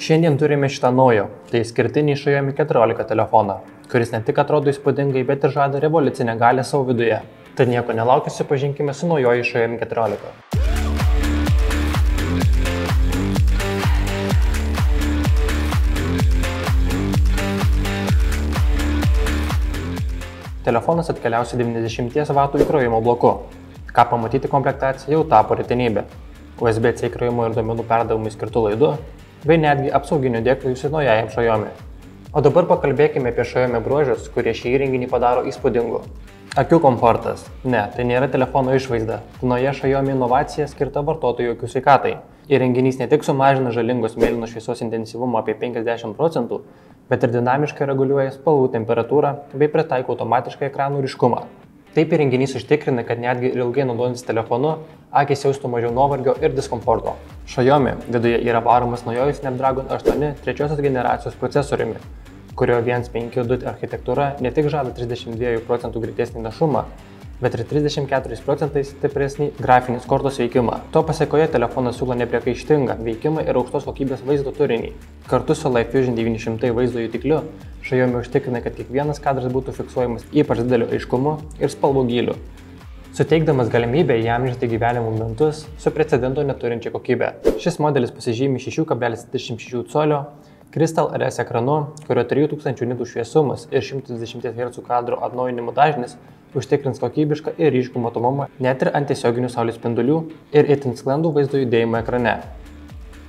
Šiandien turime šitą naują, tai išskirtinį Xiaomi 14 telefoną, kuris ne tik atrodo įspūdingai, bet ir žada revoliucinę galią savo viduje. Tad nieko nelaukę susipažinkime su naujoji Xiaomi 14. Telefonas atkeliaus su 90 W įkrovimo bloku. Ką pamatyti komplektacija jau tapo retenybė. USB-C įkrovimo ir duomenų perdavimui skirtų laidų, bei netgi apsauginių dėklų jūsų naujajam Xiaomi. O dabar pakalbėkime apie Xiaomi bruožus, kurie šį įrenginį padaro įspūdingu. Akių komfortas. Ne, tai nėra telefono išvaizda. Nauja Xiaomi inovacija skirta vartotojų akių sveikatai. Įrenginys ne tik sumažina žalingos mėlynos šviesos intensyvumą apie 50%, bet ir dinamiškai reguliuoja spalvų temperatūrą bei pritaiko automatiškai ekranų ryškumą. Taip įrenginys užtikrina, kad netgi ilgai naudojantis telefonu akys jaustų mažiau nuovargio ir diskomforto. Xiaomi viduje yra varomas naujojų Snapdragon 8 trečiosios generacijos procesoriumi, kurio 1.5.2 architektūra ne tik žada 32% greitesnį našumą, bet ir 34% stipresnį grafinės kortos veikimą. To pasekoje telefonas siūlo nepriekaištingą veikimą ir aukštos kokybės vaizdo turinį. Kartu su LiveFusion 900 vaizdo jutikliu Xiaomi užtikrina, kad kiekvienas kadras būtų fiksuojamas ypač dideliu aiškumu ir spalvų gyliu, suteikdamas galimybę įamžinti gyvenimo momentus su precedento neturinčia kokybė. Šis modelis pasižymi 6,26 colio Crystal RS ekranu, kurio 3000 nitų šviesumas ir 120 Hz kadro atnaujinimo dažnis užtikrins kokybišką ir ryškų matomumą net ir ant tiesioginių saulės spindulių ir itin sklandų vaizdo judėjimą ekrane.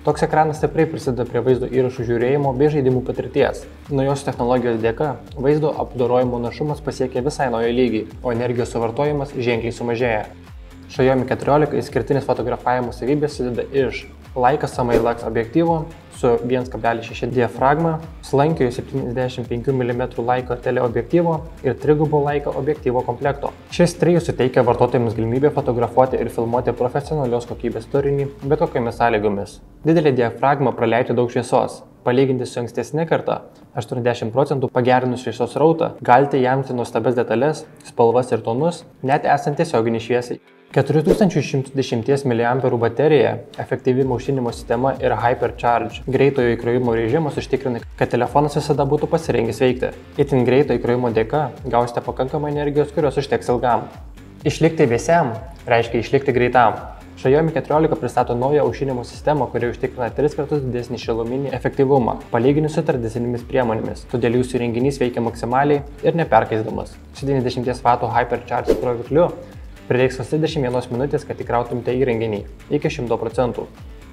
Toks ekranas stipriai prisideda prie vaizdo įrašų žiūrėjimo bei žaidimų patirties. Naujos technologijos dėka vaizdo apdorojimo našumas pasiekia visai naują lygį, o energijos suvartojimas ženkliai sumažėja. Xiaomi 14 išskirtinis fotografavimo savybės susideda iš Leica SumAILux objektyvo su 1,6 diafragma, slankiojo 75 mm Leica teleobjektyvo ir trigubo Leica objektyvo komplekto. Šis trijus suteikia vartotojams galimybę fotografuoti ir filmuoti profesionalios kokybės turinį bet kokiamis sąlygomis. Didelė diafragma praleidžia daug šviesos. Palyginti su ankstesne karta, 80% pagerinus šviesos srautą, galite įamžinti nuostabias detalės, spalvas ir tonus, net esant tiesioginiai šviesai. 4110 mAh baterija, efektyvi maišinimo sistema ir Hypercharge greitojo įkrovimo režimas užtikrina, kad telefonas visada būtų pasirengęs veikti. Itin greito įkrovimo dėka gausite pakankamai energijos, kurios užteks ilgam. Išlikti vėsiam reiškia išlikti greitam. Xiaomi 14 pristato naują aušinimo sistemą, kuri užtikrina 3 kartus didesnį šiluminį efektyvumą, palyginus su tradicinėmis priemonėmis, todėl jūsų įrenginys veikia maksimaliai ir neperkaisdamas. Su 90 W Hypercharge įkrovikliu prireiks 21 minutės, kad įkrautumėte įrenginį iki 100%,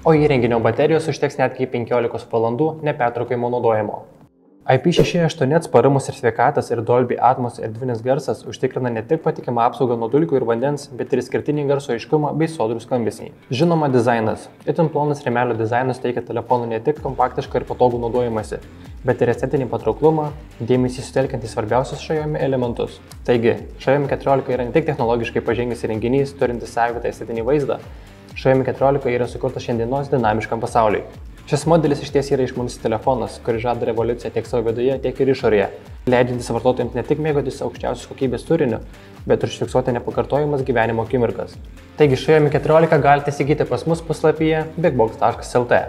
o įrenginio baterijos užteks net iki 15 valandų nepertraukiamo naudojimo. IP68 atsparumas ir sveikatas ir Dolby Atmos erdvinis garsas užtikrina ne tik patikimą apsaugą nuo dulkių ir vandens, bet ir išskirtinį garso aiškumą bei sodrų skambesį. Žinoma, dizainas. Itin plonas rėmelio dizainas teikia telefonui ne tik kompaktišką ir patogų naudojimąsi, bet ir estetinį patrauklumą, dėmesį sutelkiant į svarbiausius Xiaomi elementus. Taigi, Xiaomi 14 yra ne tik technologiškai pažengęs įrenginys, turintis savitą estetinį vaizdą, Xiaomi 14 yra sukurtas šiandienos dinamiškam pasauliui. Šis modelis išties yra išmanusis telefonas, kuris žada revoliuciją tiek savo viduje, tiek ir išorėje, leidžiantis vartotojams ne tik mėgautis aukščiausios kokybės turiniu, bet ir užfiksuoti nepakartojamas gyvenimo akimirkas. Taigi Xiaomi 14 galite įsigyti pas mus puslapyje bigbox.lt.